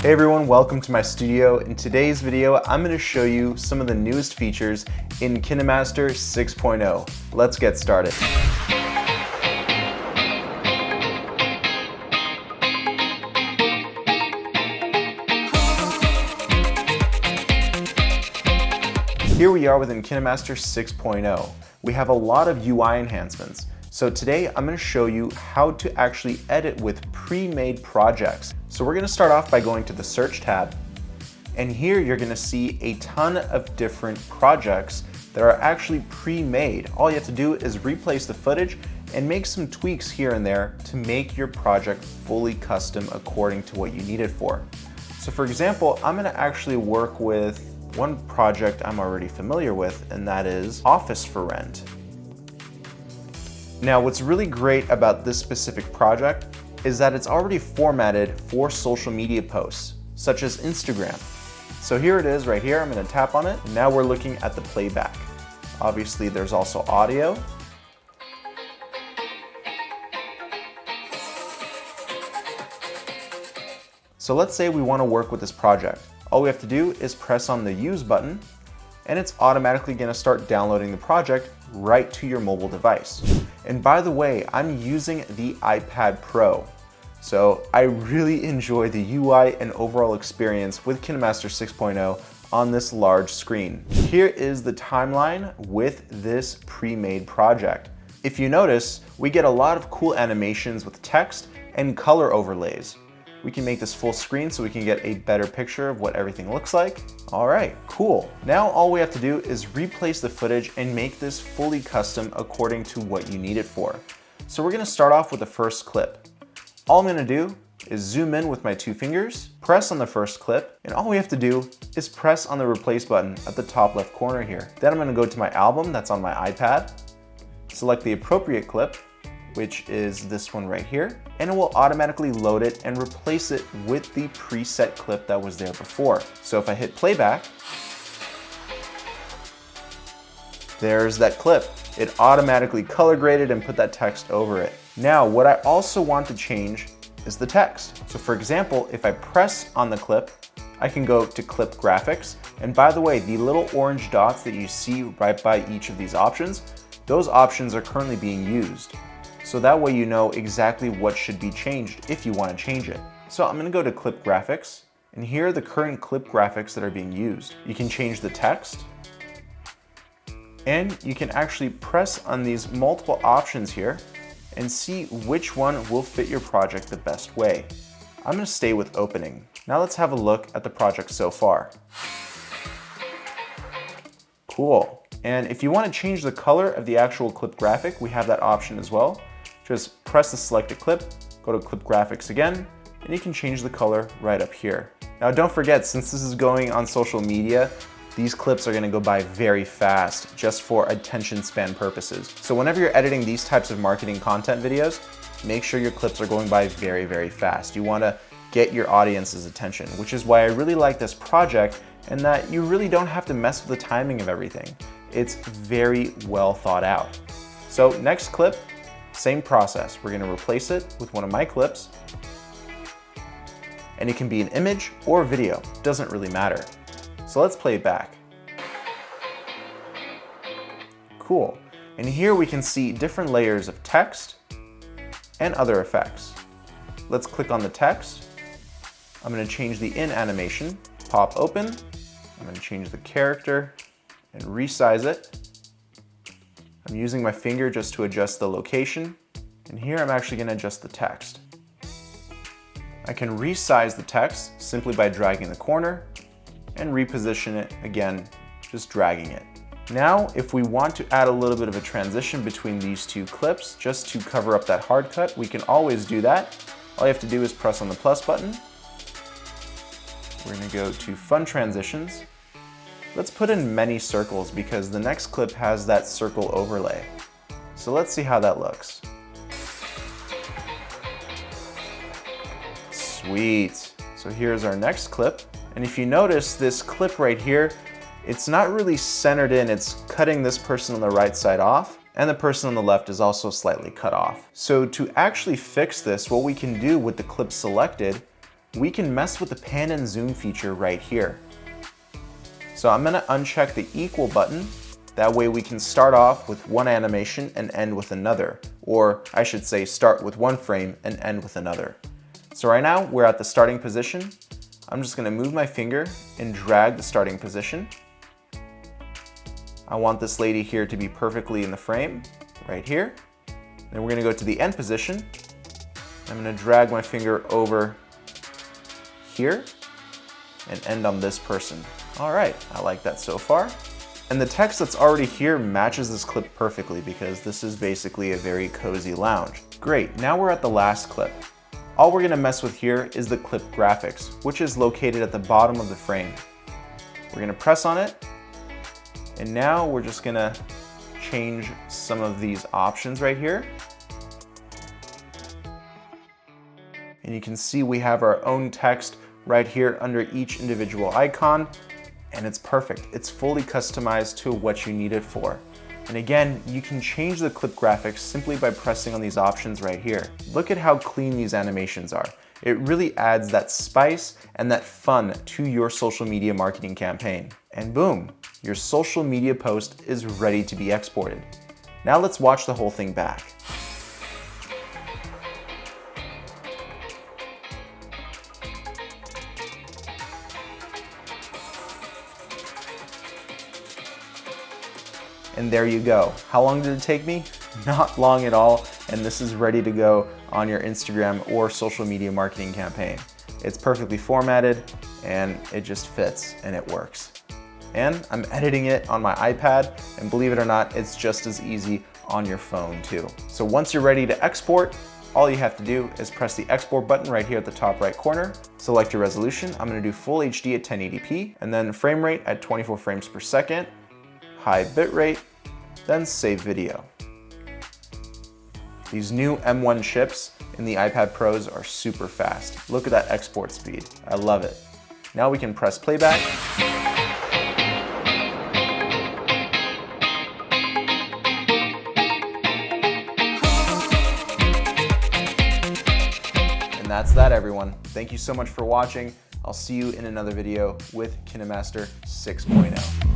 Hey everyone, welcome to my studio. In today's video, I'm going to show you some of the newest features in KineMaster 6.0. Let's get started. Here we are within KineMaster 6.0. We have a lot of UI enhancements. So today I'm going to show you how to actually edit with pre-made projects. So we're going to start off by going to the search tab, and here you're going to see a ton of different projects that are actually pre-made. All you have to do is replace the footage and make some tweaks here and there to make your project fully custom according to what you need it for. So for example, I'm going to actually work with one project I'm already familiar with, and that is Office for Rent. Now, what's really great about this specific project is that it's already formatted for social media posts, such as Instagram. So here it is right here. I'm going to tap on it. And now we're looking at the playback. Obviously, there's also audio. So let's say we want to work with this project. All we have to do is press on the Use button, and it's automatically going to start downloading the project right to your mobile device. And by the way, I'm using the iPad Pro. So I really enjoy the UI and overall experience with KineMaster 6.0 on this large screen. Here is the timeline with this pre-made project. If you notice, we get a lot of cool animations with text and color overlays. We can make this full screen so we can get a better picture of what everything looks like. All right, cool. Now all we have to do is replace the footage and make this fully custom according to what you need it for. So we're gonna start off with the first clip. All I'm gonna do is zoom in with my two fingers, press on the first clip, and all we have to do is press on the replace button at the top left corner here. Then I'm gonna go to my album that's on my iPad, select the appropriate clip, which is this one right here, and it will automatically load it and replace it with the preset clip that was there before. So if I hit playback, there's that clip. It automatically color graded and put that text over it. Now, what I also want to change is the text. So for example, if I press on the clip, I can go to clip graphics. And by the way, the little orange dots that you see right by each of these options, those options are currently being used. So that way you know exactly what should be changed if you want to change it. So I'm going to go to clip graphics, and here are the current clip graphics that are being used. You can change the text, and you can actually press on these multiple options here and see which one will fit your project the best way. I'm going to stay with opening. Now let's have a look at the project so far. Cool. And if you want to change the color of the actual clip graphic, we have that option as well. Just press the selected clip, go to clip graphics again, and you can change the color right up here. Now don't forget, since this is going on social media, these clips are gonna go by very fast just for attention span purposes. So whenever you're editing these types of marketing content videos, make sure your clips are going by very, very fast. You wanna get your audience's attention, which is why I really like this project, and that you really don't have to mess with the timing of everything. It's very well thought out. So next clip, same process. We're gonna replace it with one of my clips, and it can be an image or video, doesn't really matter. So let's play it back. Cool. And here we can see different layers of text and other effects. Let's click on the text. I'm gonna change the in animation, pop open. I'm gonna change the character and resize it. I'm using my finger just to adjust the location, and here I'm actually going to adjust the text. I can resize the text simply by dragging the corner and reposition it again, just dragging it. Now, if we want to add a little bit of a transition between these two clips just to cover up that hard cut, we can always do that. All you have to do is press on the plus button. We're going to go to Fun Transitions. Let's put in many circles because the next clip has that circle overlay. So let's see how that looks. Sweet. So here's our next clip. And if you notice this clip right here, it's not really centered in, it's cutting this person on the right side off, and the person on the left is also slightly cut off. So to actually fix this, what we can do with the clip selected, we can mess with the pan and zoom feature right here. So I'm gonna uncheck the equal button. That way we can start off with one animation and end with another. Or I should say start with one frame and end with another. So right now we're at the starting position. I'm just gonna move my finger and drag the starting position. I want this lady here to be perfectly in the frame, right here. Then we're gonna go to the end position. I'm gonna drag my finger over here and end on this person. All right, I like that so far. And the text that's already here matches this clip perfectly because this is basically a very cozy lounge. Great, now we're at the last clip. All we're gonna mess with here is the clip graphics, which is located at the bottom of the frame. We're gonna press on it, and now we're just gonna change some of these options right here. And you can see we have our own text right here under each individual icon, and it's perfect. It's fully customized to what you need it for. And again, you can change the clip graphics simply by pressing on these options right here. Look at how clean these animations are. It really adds that spice and that fun to your social media marketing campaign. And boom, your social media post is ready to be exported. Now let's watch the whole thing back. And there you go. How long did it take me? Not long at all, and this is ready to go on your Instagram or social media marketing campaign. It's perfectly formatted, and it just fits, and it works. And I'm editing it on my iPad, and believe it or not, it's just as easy on your phone too. So once you're ready to export, all you have to do is press the export button right here at the top right corner, select your resolution. I'm gonna do full HD at 1080p, and then frame rate at 24 frames per second, high bitrate, then save video. These new M1 chips in the iPad Pros are super fast. Look at that export speed. I love it. Now we can press playback. And that's that, everyone. Thank you so much for watching. I'll see you in another video with KineMaster 6.0.